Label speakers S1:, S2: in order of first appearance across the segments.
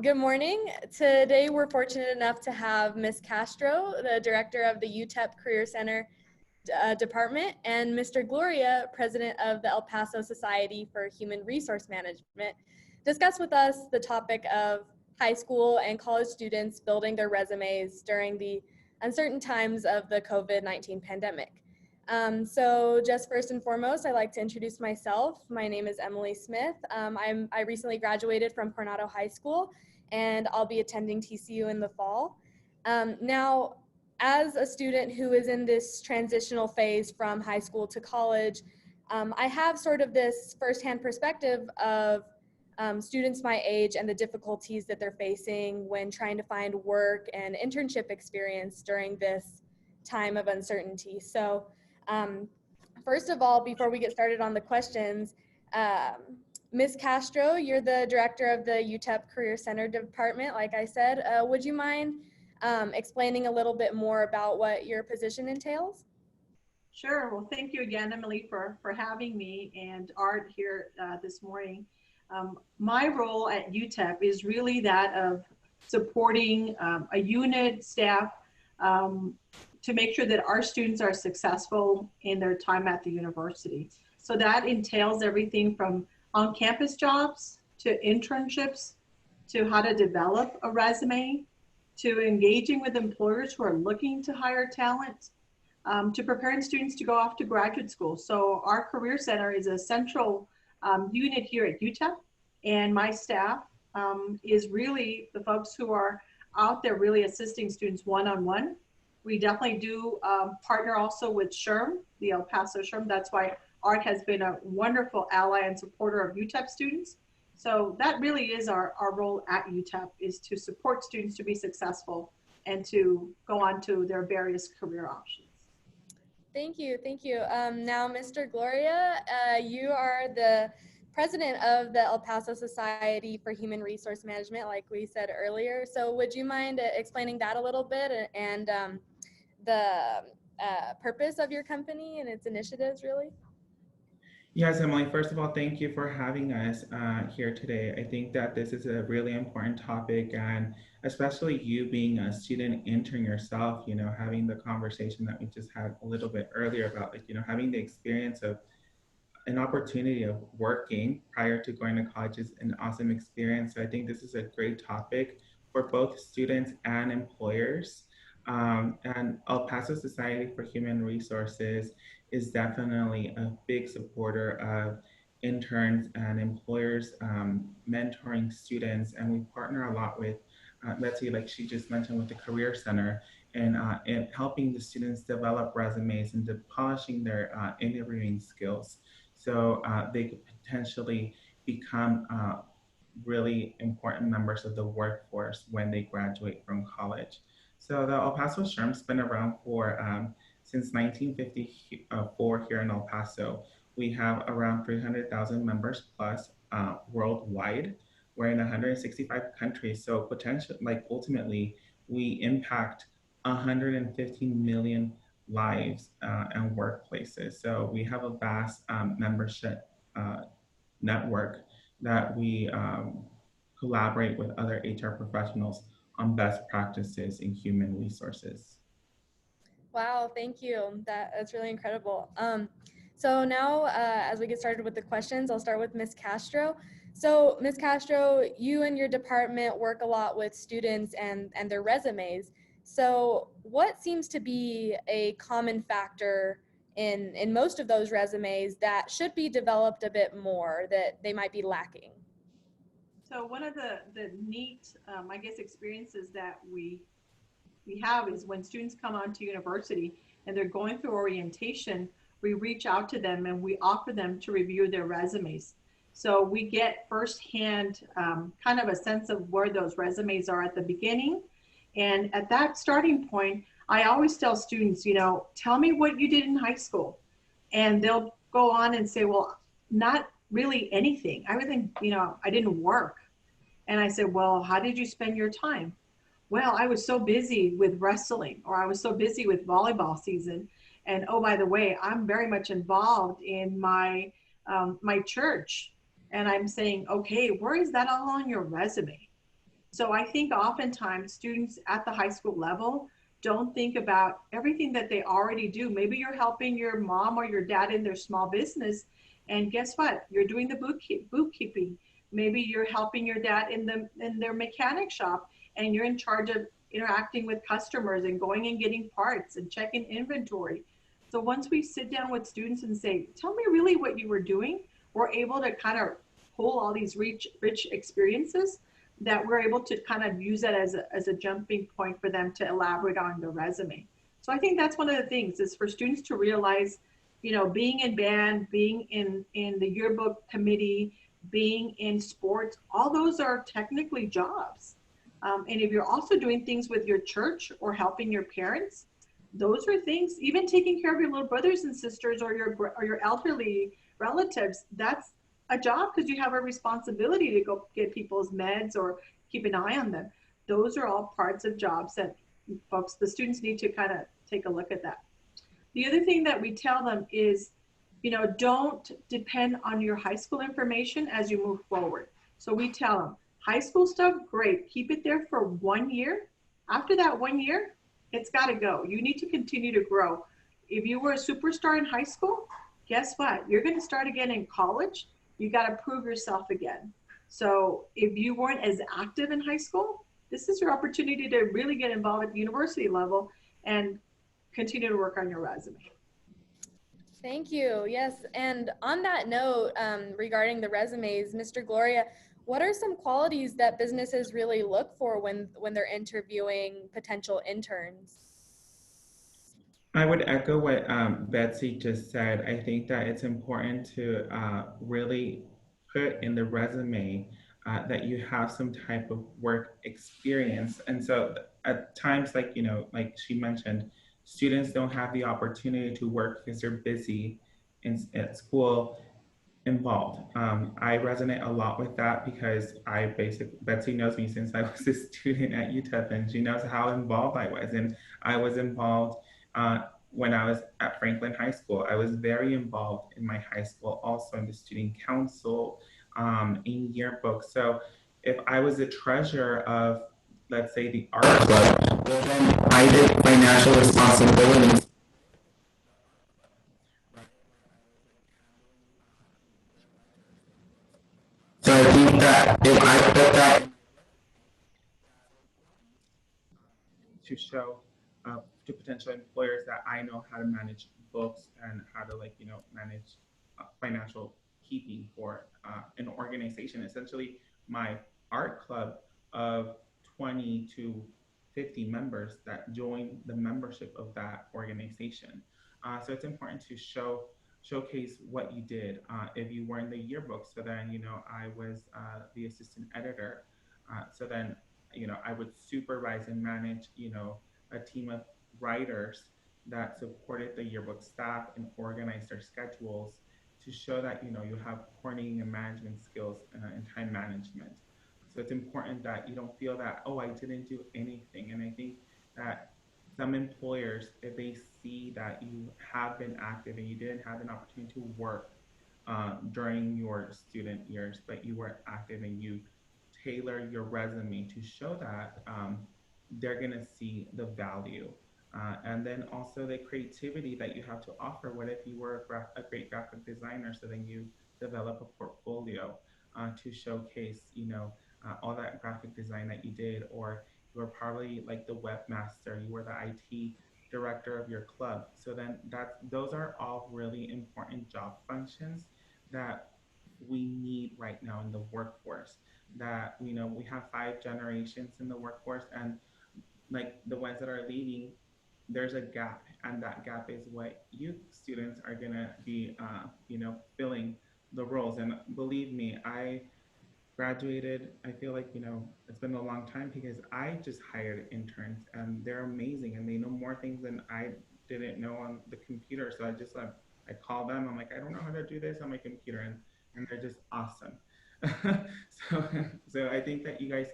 S1: Good morning. Today we're fortunate enough to have Ms. Castro, the director of the UTEP Career Center Department, and Mr. Gloria, president of the El Paso Society for Human Resource Management, discuss with us the topic of high school and college students building their resumes during the uncertain times of the COVID-19 pandemic. So just first and foremost, I'd like to introduce myself. My name is Emily Smith. I recently graduated from Coronado High School, and I'll be attending TCU in the fall. Now, as a student who is in this transitional phase from high school to college, I have sort of this firsthand perspective of students my age and the difficulties that they're facing when trying to find work and internship experience during this time of uncertainty. So first of all, before we get started on the questions, Ms. Castro, you're the director of the UTEP Career Center Department, like I said. Would you mind explaining a little bit more about what your position entails?
S2: Sure. Well, thank you again, Emily, for having me and Art here this morning. My role at UTEP is really that of supporting a unit, staff, to make sure that our students are successful in their time at the university. So that entails everything from on-campus jobs to internships, to how to develop a resume, to engaging with employers who are looking to hire talent, to preparing students to go off to graduate school. So our Career Center is a central unit here at UTEP, and my staff is really the folks who are out there really assisting students one-on-one. We definitely do partner also with SHRM, the El Paso SHRM. That's why Art has been a wonderful ally and supporter of UTEP students. So that really is our role at UTEP, is to support students to be successful and to go on to their various career options.
S1: Thank you, thank you. Now, Mr. Gloria, you are the president of the El Paso Society for Human Resource Management, like we said earlier. So would you mind explaining that a little bit and the purpose of your company and its initiatives, really?
S3: Yes, Emily, first of all, thank you for having us here today. I think that this is a really important topic, and especially you being a student intern yourself, having the conversation that we just had a little bit earlier about, having the experience of an opportunity of working prior to going to college is an awesome experience. So I think this is a great topic for both students and employers. And El Paso Society for Human Resources is definitely a big supporter of interns and employers mentoring students. And we partner a lot with Betsy, like she just mentioned, with the Career Center, and helping the students develop resumes and polishing their interviewing skills. So they could potentially become really important members of the workforce when they graduate from college. So the El Paso SHRM's been around for since 1954 here in El Paso. We have around 300,000 members plus worldwide. We're in 165 countries. So ultimately, we impact 115 million lives and workplaces. So we have a vast membership network that we collaborate with other HR professionals on best practices in human resources.
S1: Wow, thank you. That's really incredible. So now, as we get started with the questions, I'll start with Ms. Castro. So Ms. Castro, you and your department work a lot with students and their resumes. So what seems to be a common factor in most of those resumes that should be developed a bit more, that they might be lacking?
S2: So one of the neat, I guess, experiences that we have is when students come onto university and they're going through orientation, we reach out to them and we offer them to review their resumes. So we get firsthand kind of a sense of where those resumes are at the beginning. And at that starting point, I always tell students, tell me what you did in high school. And they'll go on and say, well, not really anything. I didn't work. And I said, well, how did you spend your time? Well, I was so busy with wrestling, or I was so busy with volleyball season. And oh, by the way, I'm very much involved in my my church. And I'm saying, okay, where is that all on your resume? So I think oftentimes students at the high school level don't think about everything that they already do. Maybe you're helping your mom or your dad in their small business, and guess what? You're doing the bookkeeping. Maybe you're helping your dad in their mechanic shop, and you're in charge of interacting with customers and going and getting parts and checking inventory. So once we sit down with students and say, "Tell me really what you were doing," we're able to kind of pull all these rich experiences that we're able to kind of use that as a jumping point for them to elaborate on their resume. So I think that's one of the things is for students to realize, you know, being in band, being in the yearbook committee, being in sports, all those are technically jobs. And if you're also doing things with your church or helping your parents, those are things, even taking care of your little brothers and sisters or your elderly relatives, that's a job because you have a responsibility to go get people's meds or keep an eye on them. Those are all parts of jobs that folks, the students need to kind of take a look at that. The other thing that we tell them is, you know, don't depend on your high school information as you move forward. So we tell them, high school stuff, great, keep it there for 1 year. After that 1 year, it's got to go. You need to continue to grow. If you were a superstar in high school, guess what? You're going to start again in college. You got to prove yourself again. So if you weren't as active in high school, this is your opportunity to really get involved at the university level and continue to work on your resume.
S1: Thank you. Yes, and on that note, regarding the resumes, Mr. Gloria, what are some qualities that businesses really look for when they're interviewing potential interns?
S3: I would echo what Betsy just said. I think that it's important to really put in the resume that you have some type of work experience. And so at times, like, you know, like she mentioned, students don't have the opportunity to work because they're busy at school involved. I resonate a lot with that because Betsy knows me since I was a student at UTEP, and she knows how involved I was. And I was involved when I was at Franklin High School. I was very involved in my high school, also in the student council, in yearbook. So if I was a treasurer of, let's say, the art club, well, then I did financial responsibilities. So I think that if I put that to show to potential employers that I know how to manage books and how to, like, you know, manage financial keeping for an organization. Essentially, my art club of 20 to 50 members that join the membership of that organization. So it's important to showcase what you did. If you were in the yearbook, so then, you know, I was the assistant editor. So then, you know, I would supervise and manage, you know, a team of writers that supported the yearbook staff and organized their schedules to show that, you know, you have coordinating and management skills and time management. So it's important that you don't feel that, oh, I didn't do anything. And I think that some employers, if they see that you have been active and you didn't have an opportunity to work during your student years, but you were active and you tailor your resume to show that, they're going to see the value. And then also the creativity that you have to offer. What if you were a great graphic designer? So then you develop a portfolio to showcase, you know, all that graphic design that you did, or you were probably like the webmaster, you were the IT director of your club. So then those are all really important job functions that we need right now in the workforce. That, you know, we have 5 generations in the workforce, and like the ones that are leaving, there's a gap, and that gap is what you students are gonna be, you know, filling the roles. And believe me, I graduated, I feel like, you know, it's been a long time because I just hired interns and they're amazing and they know more things than I didn't know on the computer. So I call them, I'm like, I don't know how to do this on my computer, and they're just awesome. so so I think that you guys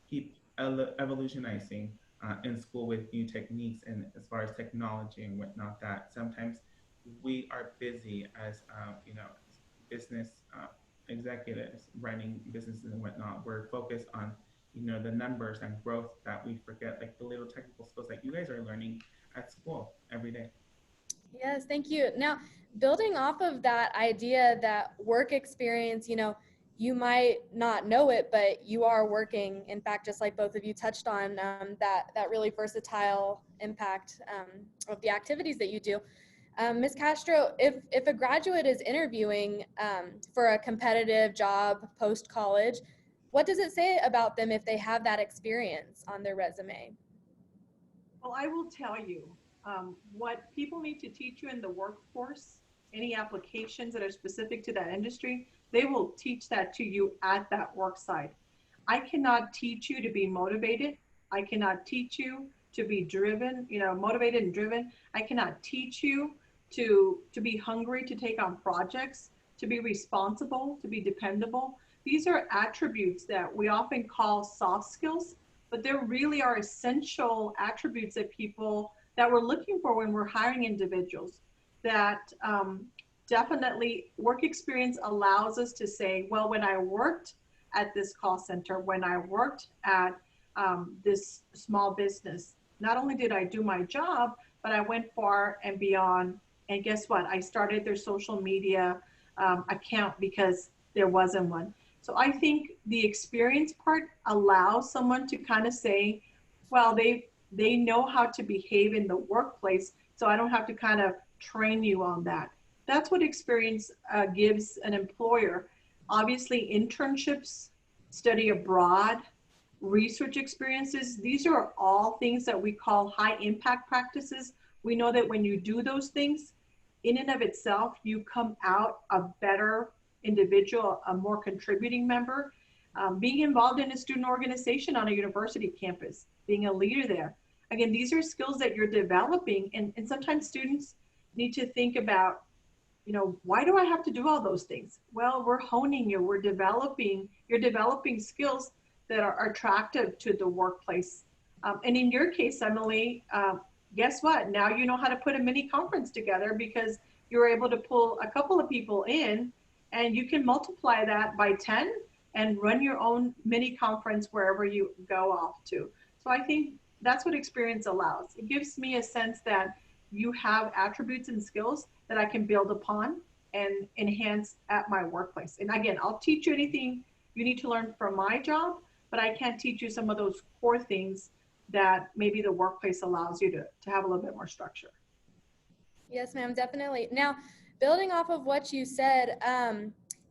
S3: keep evolutionizing in school with new techniques and as far as technology and whatnot, that sometimes we are busy as you know, business executives running businesses and whatnot. We're focused on the numbers and growth that we forget, like the little technical skills that you guys are learning at school every day.
S1: Yes, thank you. Now, building off of that idea that work experience, you might not know it, but you are working. In fact, just like both of you touched on, that really versatile impact of the activities that you do. Ms. Castro, if a graduate is interviewing for a competitive job post-college, what does it say about them if they have that experience on their resume?
S2: Well, I will tell you what people need to teach you in the workforce, any applications that are specific to that industry, they will teach that to you at that work site. I cannot teach you to be motivated. I cannot teach you to be driven, motivated and driven. I cannot teach you to be hungry to take on projects, to be responsible, to be dependable. These are attributes that we often call soft skills, but there really are essential attributes that we're looking for when we're hiring individuals. That definitely work experience allows us to say, well, when I worked at this call center, when I worked at this small business, not only did I do my job, but I went far and beyond. And guess what? I started their social media account because there wasn't one. So I think the experience part allows someone to kind of say, well, they know how to behave in the workplace, so I don't have to kind of train you on that. That's what experience gives an employer. Obviously, internships, study abroad, research experiences, these are all things that we call high impact practices. We know that when you do those things, in and of itself, you come out a better individual, a more contributing member. Being involved in a student organization on a university campus, being a leader there. Again, these are skills that you're developing, and sometimes students need to think about, why do I have to do all those things? Well, we're honing you, you're developing skills that are attractive to the workplace. And in your case, Emily, guess what? Now you know how to put a mini conference together because you're able to pull a couple of people in, and you can multiply that by 10 and run your own mini conference wherever you go off to. So I think that's what experience allows. It gives me a sense that you have attributes and skills that I can build upon and enhance at my workplace. And again, I'll teach you anything you need to learn from my job, but I can't teach you some of those core things that maybe the workplace allows you to have a little bit more structure.
S1: Yes, ma'am, definitely. Now, building off of what you said,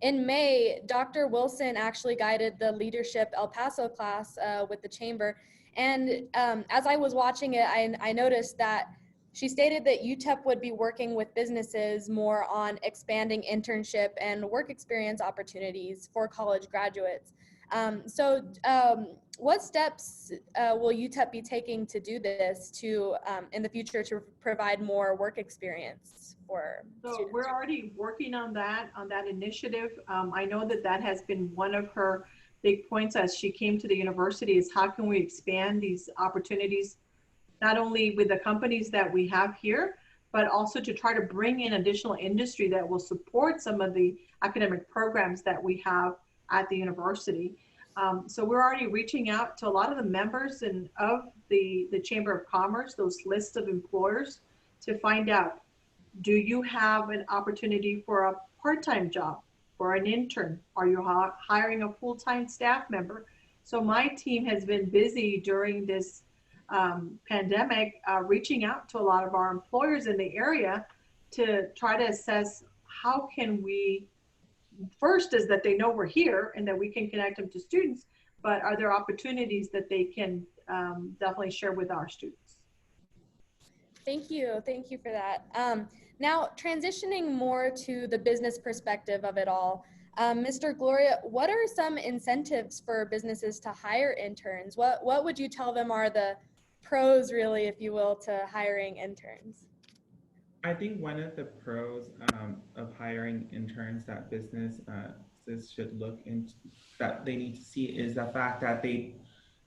S1: in May, Dr. Wilson actually guided the Leadership El Paso class with the Chamber. And as I was watching it, I noticed that she stated that UTEP would be working with businesses more on expanding internship and work experience opportunities for college graduates. What steps will UTEP be taking to do this in the future to provide more work experience for students?
S2: We're already working on that initiative. I know that has been one of her big points as she came to the university, is how can we expand these opportunities, not only with the companies that we have here, but also to try to bring in additional industry that will support some of the academic programs that we have at the university. So we're already reaching out to a lot of the members of the Chamber of Commerce, those lists of employers, to find out, do you have an opportunity for a part-time job, for an intern? Are you hiring a full-time staff member? So my team has been busy during this pandemic, reaching out to a lot of our employers in the area to try to assess how can we, first is that they know we're here and that we can connect them to students, but are there opportunities that they can definitely share with our students?
S1: Thank you for that. Now, transitioning more to the business perspective of it all, Mr. Gloria, what are some incentives for businesses to hire interns? What would you tell them are the pros, really, if you will, to hiring interns?
S3: I think one of the pros of hiring interns that businesses should look into, that they need to see, is the fact that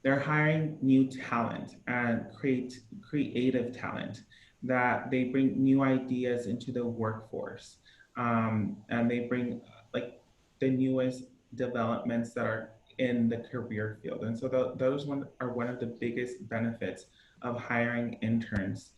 S3: they're hiring new talent and creative talent, that they bring new ideas into the workforce, and they bring like the newest developments that are in the career field. And so those are one of the biggest benefits of hiring interns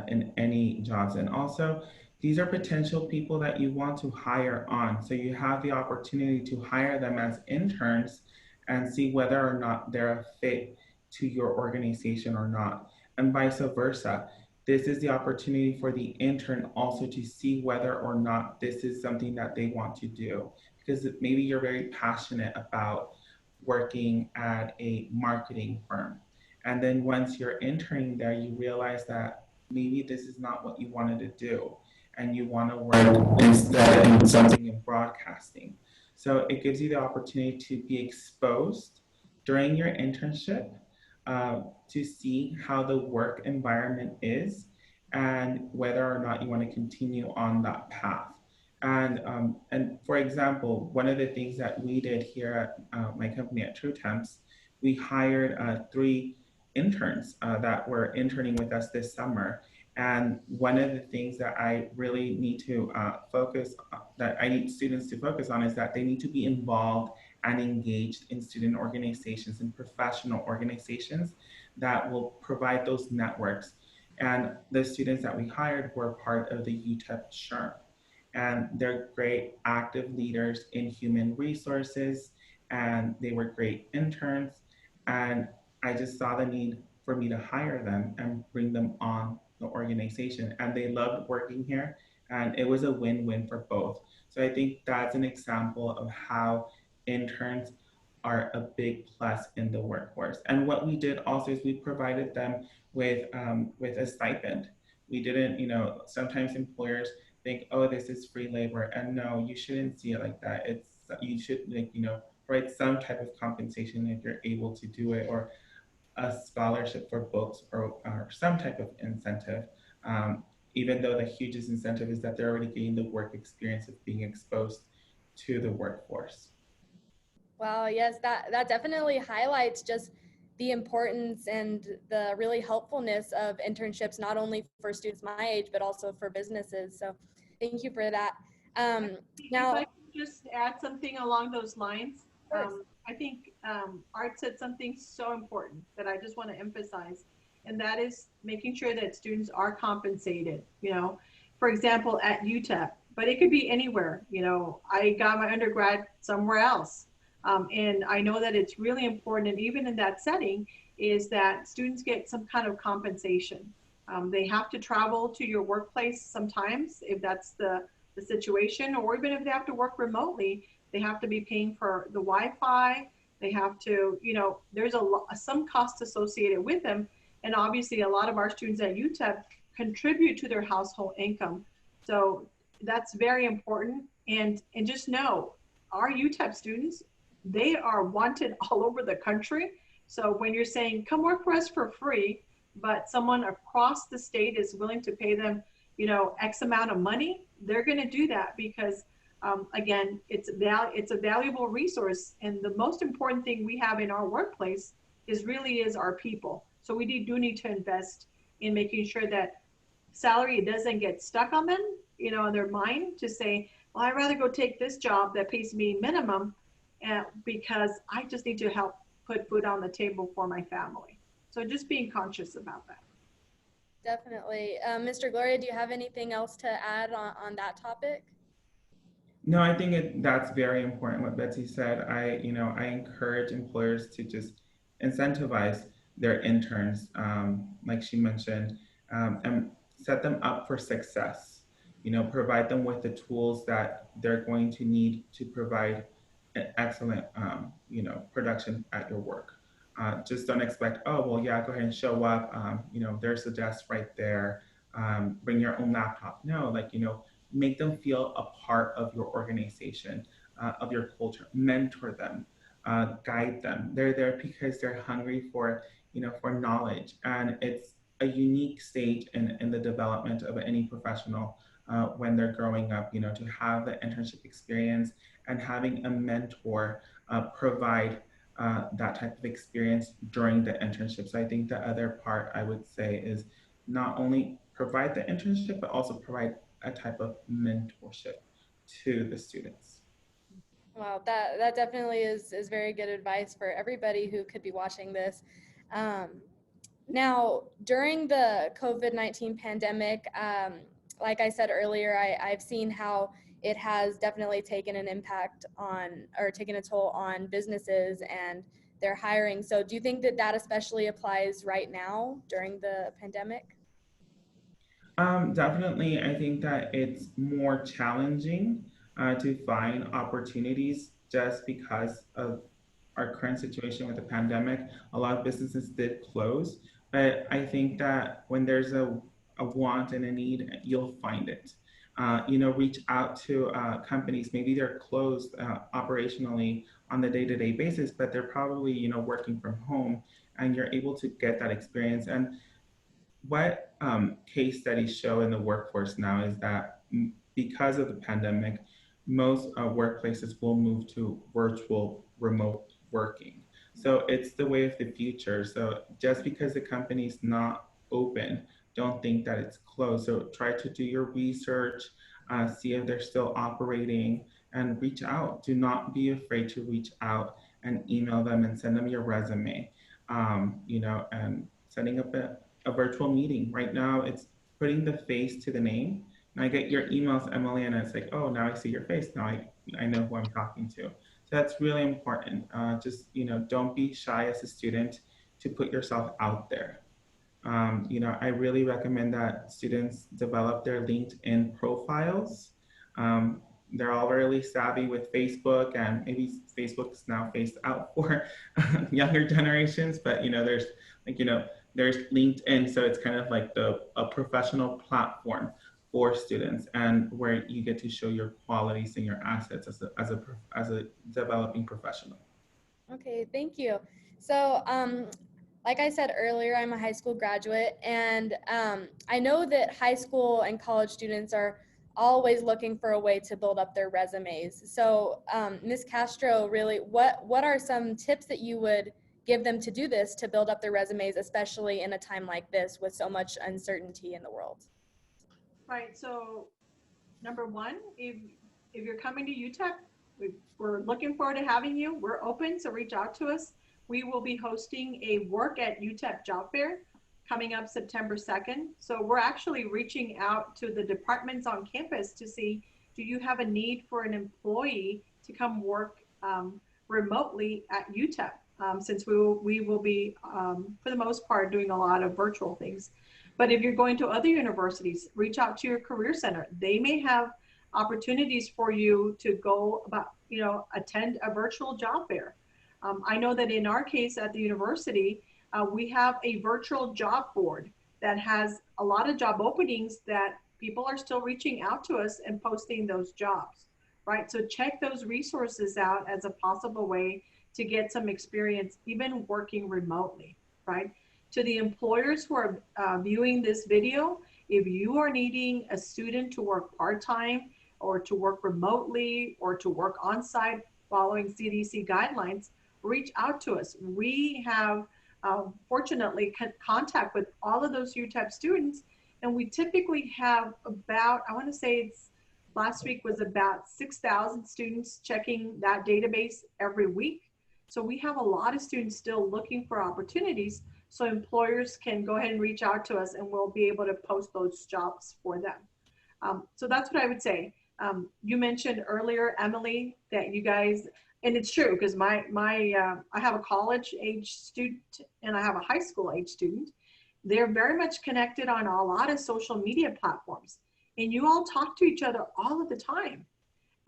S3: in any jobs. And also, these are potential people that you want to hire on. So you have the opportunity to hire them as interns and see whether or not they're a fit to your organization or not, and vice versa. This is the opportunity for the intern also to see whether or not this is something that they want to do, because maybe you're very passionate about working at a marketing firm. And then once you're interning there, you realize that maybe this is not what you wanted to do, and you want to work instead in something in broadcasting. So it gives you the opportunity to be exposed during your internship, to see how the work environment is and whether or not you want to continue on that path. And for example, one of the things that we did here at my company at TruTEMPS, we hired 3 interns that were interning with us this summer. And one of the things that I really need to that I need students to focus on is that they need to be involved and engaged in student organizations and professional organizations that will provide those networks. And the students that we hired were part of the UTEP SHRM. And they're great active leaders in human resources, and they were great interns. And I just saw the need for me to hire them and bring them on the organization. And they loved working here, and it was a win-win for both. So I think that's an example of how interns are a big plus in the workforce. And what we did also is we provided them with a stipend. We didn't, sometimes employers think, oh, this is free labor, and no, you shouldn't see it like that. You should, provide some type of compensation if you're able to do it, or a scholarship for books, or some type of incentive. Um, Even though the hugest incentive is that they're already getting the work experience of being exposed to the workforce.
S1: Wow, yes, that definitely highlights just the importance and the really helpfulness of internships, not only for students my age, but also for businesses. So thank you for that.
S2: If I could just add something along those lines,
S1: of course.
S2: I think Art said something so important that I just want to emphasize, and that is making sure that students are compensated. For example, at UTEP, but it could be anywhere. I got my undergrad somewhere else. And I know that it's really important, and even in that setting, is that students get some kind of compensation. They have to travel to your workplace sometimes, if that's the situation, or even if they have to work remotely, they have to be paying for the Wi-Fi. They have to, there's some cost associated with them. And obviously, a lot of our students at UTEP contribute to their household income. So that's very important. And just know, our UTEP students, they are wanted all over the country. So when you're saying, come work for us for free, but someone across the state is willing to pay them, X amount of money, they're going to do that because, again, it's a valuable resource. And the most important thing we have in our workplace is our people. So we do need to invest in making sure that salary doesn't get stuck on them, in their mind to say, well, I'd rather go take this job that pays me minimum because I just need to help put food on the table for my family. So just being conscious about that.
S1: Definitely. Mr. Gloria, do you have anything else to add on that topic?
S3: No, I think that's very important what Betsy said. I encourage employers to just incentivize their interns, like she mentioned, and set them up for success. Provide them with the tools that they're going to need to provide an excellent, production at your work. Just don't expect, oh, well, yeah, go ahead and show up. There's the desk right there. Bring your own laptop. No, make them feel a part of your organization, of your culture. Mentor them, guide them. They're there because they're hungry for knowledge, and it's a unique stage in the development of any professional when they're growing up. To have the internship experience and having a mentor provide that type of experience during the internship. So I think the other part I would say is not only provide the internship, but also provide a type of mentorship to the students.
S1: Wow, that definitely is very good advice for everybody who could be watching this. Um, Now, during the COVID-19 pandemic, like I said earlier, I've seen how it has definitely taken an impact on, or taken a toll on businesses and their hiring. So do you think that that especially applies right now during the pandemic?
S3: Definitely, I think that it's more challenging to find opportunities just because of our current situation with the pandemic. A lot of businesses did close, but I think that when there's a want and a need, you'll find it. Reach out to companies. Maybe they're closed operationally on the day-to-day basis, but they're probably working from home, and you're able to get that experience. And what case studies show in the workforce now is that because of the pandemic, most workplaces will move to virtual remote working. So it's the way of the future. So just because the company's not open, don't think that it's closed. So try to do your research, see if they're still operating, and reach out. Do not be afraid to reach out and email them and send them your resume. And setting up a virtual meeting. Right now, it's putting the face to the name. And I get your emails, Emily, and it's like, oh, now I see your face. Now I know who I'm talking to. So that's really important. Just, don't be shy as a student to put yourself out there. I really recommend that students develop their LinkedIn profiles. Um, they're all really savvy with Facebook, and maybe Facebook's now phased out for younger generations. But there's LinkedIn, so it's kind of like a professional platform for students, and where you get to show your qualities and your assets as a developing professional.
S1: Okay, thank you. So, like I said earlier, I'm a high school graduate, and I know that high school and college students are always looking for a way to build up their resumes. So, Ms. Castro, really, what are some tips that you would give them to do this, to build up their resumes, especially in a time like this with so much uncertainty in the world?
S2: Right. So number one, if you're coming to UTEP, we're looking forward to having you. We're open, so reach out to us. We will be hosting a Work at UTEP job fair coming up September 2nd. So we're actually reaching out to the departments on campus to see, do you have a need for an employee to come work remotely at UTEP? Since we will be, for the most part, doing a lot of virtual things. But if you're going to other universities, reach out to your career center. They may have opportunities for you to go about, attend a virtual job fair. I know that in our case at the university, we have a virtual job board that has a lot of job openings that people are still reaching out to us and posting those jobs, right? So check those resources out as a possible way to get some experience, even working remotely, right? To the employers who are viewing this video, if you are needing a student to work part-time or to work remotely or to work on-site following CDC guidelines, reach out to us. We have, fortunately, contact with all of those UTEP students, and we typically have about, I want to say it's last week was about 6,000 students checking that database every week. So we have a lot of students still looking for opportunities, so employers can go ahead and reach out to us, and we'll be able to post those jobs for them. So that's what I would say. You mentioned earlier, Emily, that you guys, and it's true, because I have a college age student and I have a high school age student. They're very much connected on a lot of social media platforms, and you all talk to each other all of the time.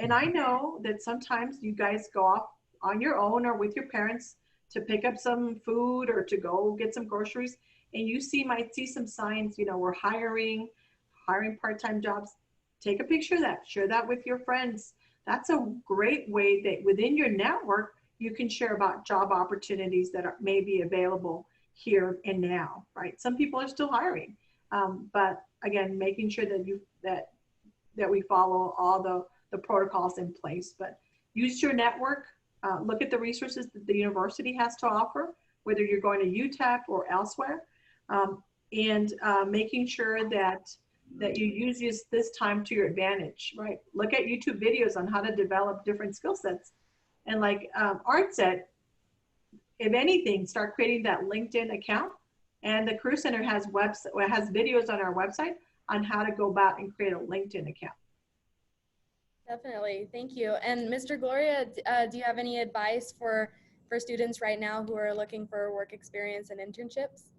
S2: And I know that sometimes you guys go off on your own or with your parents to pick up some food or to go get some groceries, and you might see some signs, we're hiring part-time jobs. Take a picture of that, share that with your friends. That's a great way that within your network, you can share about job opportunities that may be available here and now, right? Some people are still hiring, but again, making sure that we follow all the protocols in place. But use your network, look at the resources that the university has to offer, whether you're going to UTEP or elsewhere, and making sure that you use this time to your advantage, right? Look at YouTube videos on how to develop different skill sets And like Art said, if anything, start creating that LinkedIn account. And the Career Center has videos on our website on how to go about and create a LinkedIn account.
S1: Definitely, thank you. And Mr. Gloria, do you have any advice for students right now who are looking for work experience and internships?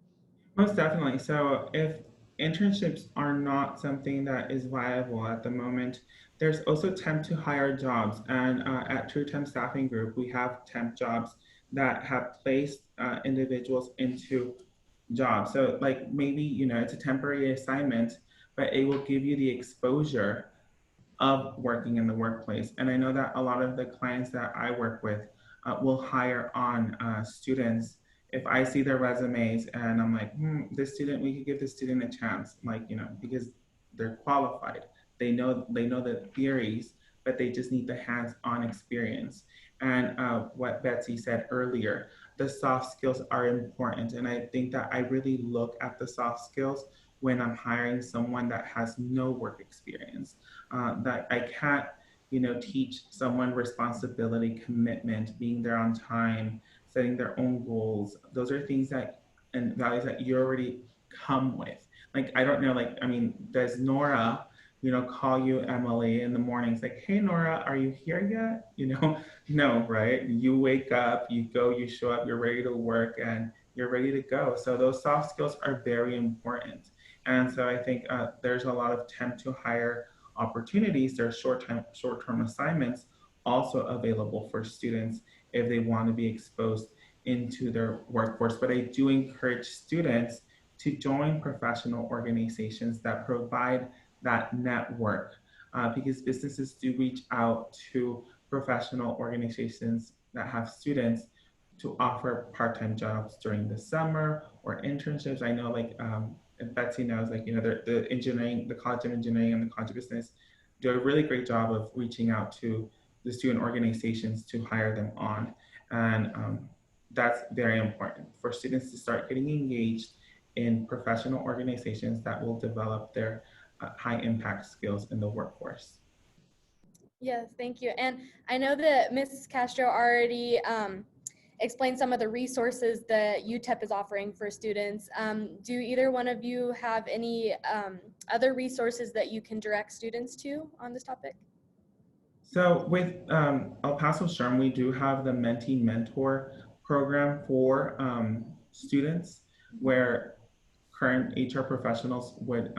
S3: Most definitely. So if internships are not something that is viable at the moment, there's also temp to hire jobs. And at TruTEMPS Staffing Group, we have temp jobs that have placed individuals into jobs. So like maybe, it's a temporary assignment, but it will give you the exposure of working in the workplace. And I know that a lot of the clients that I work with will hire on students. If I see their resumes and I'm like, this student, we could give this student a chance, like, because they're qualified. They know the theories, but they just need the hands-on experience. And what Betsy said earlier, the soft skills are important. And I think that I really look at the soft skills when I'm hiring someone that has no work experience. That I can't, teach someone responsibility, commitment, being there on time, setting their own goals. Those are things that and values that you already come with. Like, I don't know, like, I mean, does Nora, call you Emily in the mornings like, hey, Nora, are you here yet? No, right? You wake up, you go, you show up, you're ready to work and you're ready to go. So those soft skills are very important. And so I think there's a lot of temp to hire opportunities. There's short-term assignments also available for students if they want to be exposed into their workforce. But I do encourage students to join professional organizations that provide that network because businesses do reach out to professional organizations that have students to offer part-time jobs during the summer or internships. I know like and Betsy knows, like, the engineering, the College of Engineering and the College of Business do a really great job of reaching out to the student organizations to hire them on. And that's very important for students to start getting engaged in professional organizations that will develop their high impact skills in the workforce.
S1: Yes, thank you. And I know that Ms. Castro already explain some of the resources that UTEP is offering for students. Do either one of you have any other resources that you can direct students to on this topic?
S3: So with El Paso SHRM, we do have the Mentee Mentor program for students where current HR professionals would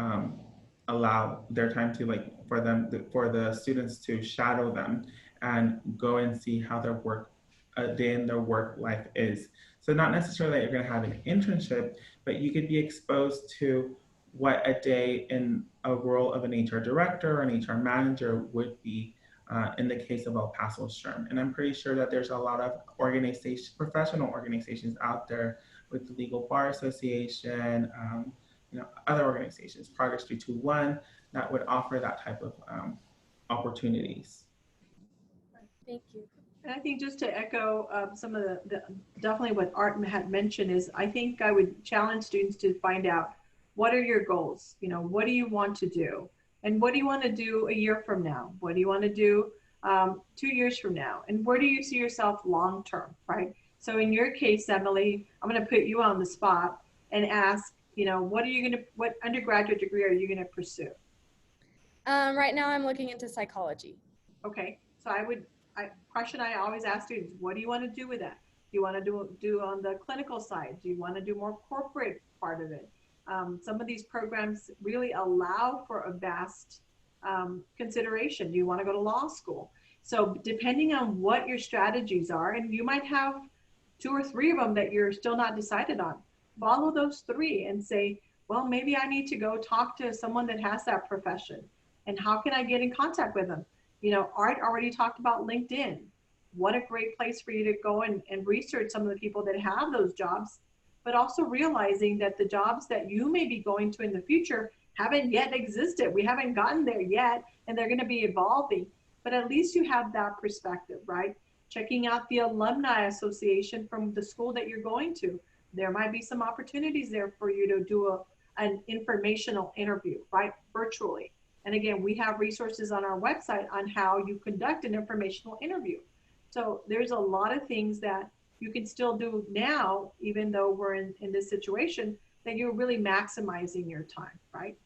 S3: allow their time to for the students to shadow them and go and see how their a day in their work life is. So not necessarily that you're going to have an internship, but you could be exposed to what a day in a role of an HR director or an HR manager would be in the case of El Paso SHRM. And I'm pretty sure that there's a lot of professional organizations out there with the Legal Bar Association, other organizations, Progress 321, that would offer that type of opportunities.
S1: Thank you.
S2: And I think just to echo some of the definitely what Art had mentioned is I think I would challenge students to find out what are your goals? What do you want to do? And what do you want to do a year from now? What do you want to do 2 years from now? And where do you see yourself long term, right? So in your case, Emily, I'm going to put you on the spot and ask, what undergraduate degree are you going to pursue?
S1: Right now I'm looking into psychology.
S2: Okay, so question I always ask students, what do you want to do with that? Do you want to do on the clinical side? Do you want to do more corporate part of it? Some of these programs really allow for a vast consideration. Do you want to go to law school? So depending on what your strategies are, and you might have 2 or 3 of them that you're still not decided on, follow those 3 and say, well, maybe I need to go talk to someone that has that profession. And how can I get in contact with them? Art already talked about LinkedIn. What a great place for you to go and research some of the people that have those jobs, but also realizing that the jobs that you may be going to in the future haven't yet existed. We haven't gotten there yet, and they're going to be evolving, but at least you have that perspective, right? Checking out the alumni association from the school that you're going to. There might be some opportunities there for you to do an informational interview, right? Virtually. And again, we have resources on our website on how you conduct an informational interview. So there's a lot of things that you can still do now, even though we're in this situation, that you're really maximizing your time, right?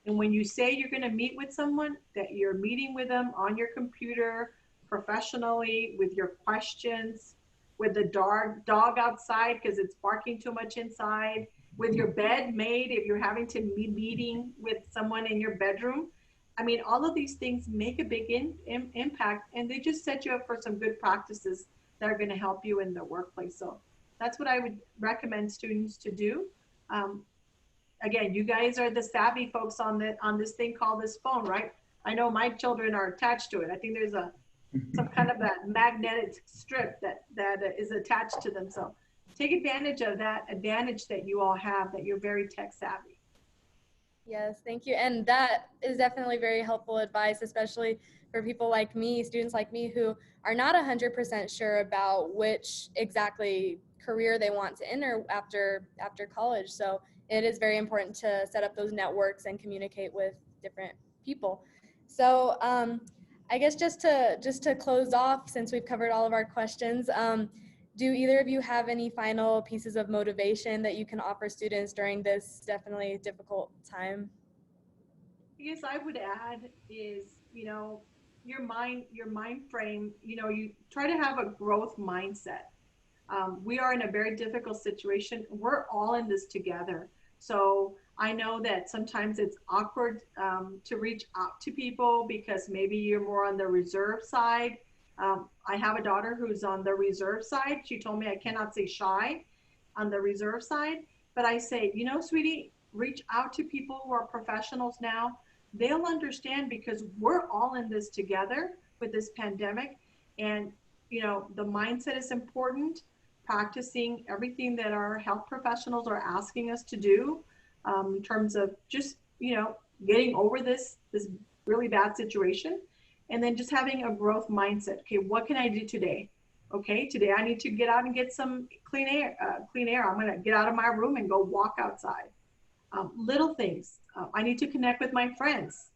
S2: And when you say you're going to meet with someone, that you're meeting with them on your computer, professionally, with your questions, with the dog outside because it's barking too much inside, with your bed made if you're having to be meeting with someone in your bedroom. I mean, all of these things make a big impact, and they just set you up for some good practices that are going to help you in the workplace. So that's what I would recommend students to do. Um, Again, you guys are the savvy folks on this thing called this phone, right? I know my children are attached to it. I think there's some kind of a magnetic strip that is attached to them. So take advantage of that advantage that you all have, that you're very tech savvy.
S1: Yes, thank you. And that is definitely very helpful advice, especially for people like me, students like me who are not 100% sure about which exactly career they want to enter after college. So it is very important to set up those networks and communicate with different people. So I guess just to close off, since we've covered all of our questions, do either of you have any final pieces of motivation that you can offer students during this definitely difficult time?
S2: I guess I would add is, your mind frame, you try to have a growth mindset. We are in a very difficult situation. We're all in this together. So I know that sometimes it's awkward to reach out to people because maybe you're more on the reserve side. I have a daughter who's on the reserve side. She told me I cannot say shy on the reserve side, but I say, sweetie, reach out to people who are professionals now. They'll understand because we're all in this together with this pandemic. And, the mindset is important, practicing everything that our health professionals are asking us to do in terms of just, getting over this really bad situation. And then just having a growth mindset. Okay, what can I do today? Okay, today I need to get out and get some clean air. I'm going to get out of my room and go walk outside. Little things. I need to connect with my friends.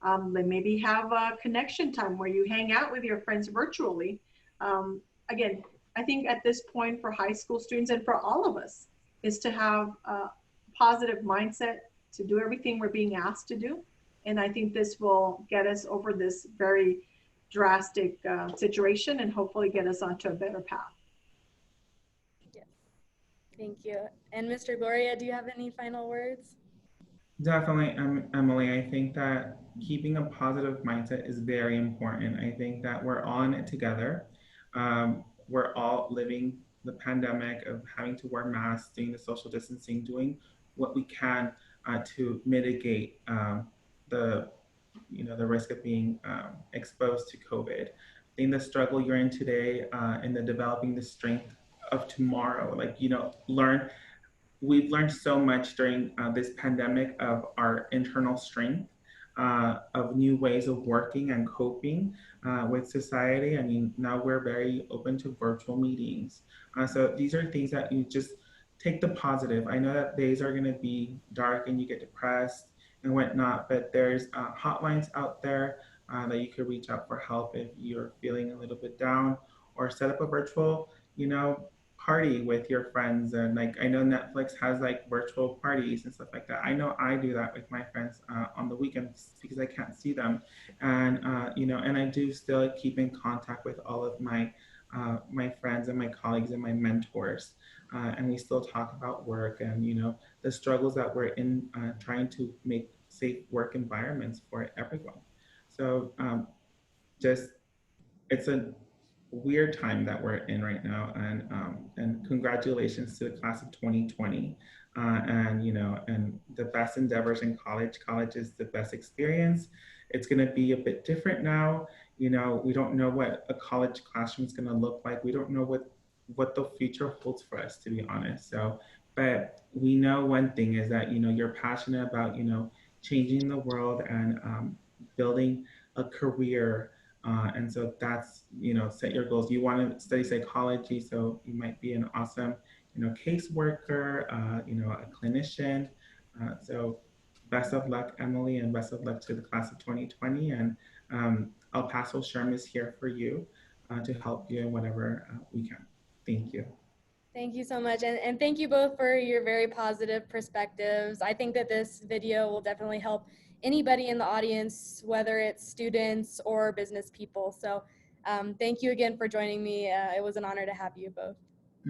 S2: Then maybe have a connection time where you hang out with your friends virtually. Again, I think at this point for high school students and for all of us is to have a positive mindset to do everything we're being asked to do. And I think this will get us over this very drastic situation and hopefully get us onto a better path.
S1: Yes, thank you. And Mr. Gloria, do you have any final words?
S3: Definitely, Emily. I think that keeping a positive mindset is very important. I think that we're all in it together. We're all living the pandemic of having to wear masks, doing the social distancing, doing what we can to mitigate the the risk of being exposed to COVID. I think the struggle you're in today and the developing the strength of tomorrow, we've learned so much during this pandemic of our internal strength, of new ways of working and coping with society. I mean, now we're very open to virtual meetings. So these are things that you just take the positive. I know that days are going to be dark and you get depressed and whatnot, but there's hotlines out there that you could reach out for help if you're feeling a little bit down, or set up a virtual, party with your friends. And like, I know Netflix has like virtual parties and stuff like that. I know I do that with my friends on the weekends because I can't see them. And and I do still keep in contact with all of my my friends and my colleagues and my mentors, and we still talk about work and the struggles that we're in, trying to make safe work environments for everyone. So just it's a weird time that we're in right now, and congratulations to the class of 2020, and and the best endeavors in college. College is the best experience. It's going to be a bit different now. We don't know what a college classroom is going to look like. We don't know what the future holds for us, to be honest. So, but we know one thing is that you're passionate about changing the world and building a career, and so that's, set your goals. You want to study psychology, so you might be an awesome, caseworker, a clinician. So best of luck, Emily, and best of luck to the class of 2020. And El Paso SHRM is here for you. to help you in whatever we can. Thank you.
S1: Thank you so much. And thank you both for your very positive perspectives. I think that this video will definitely help anybody in the audience, whether it's students or business people. So thank you again for joining me. It was an honor to have you both.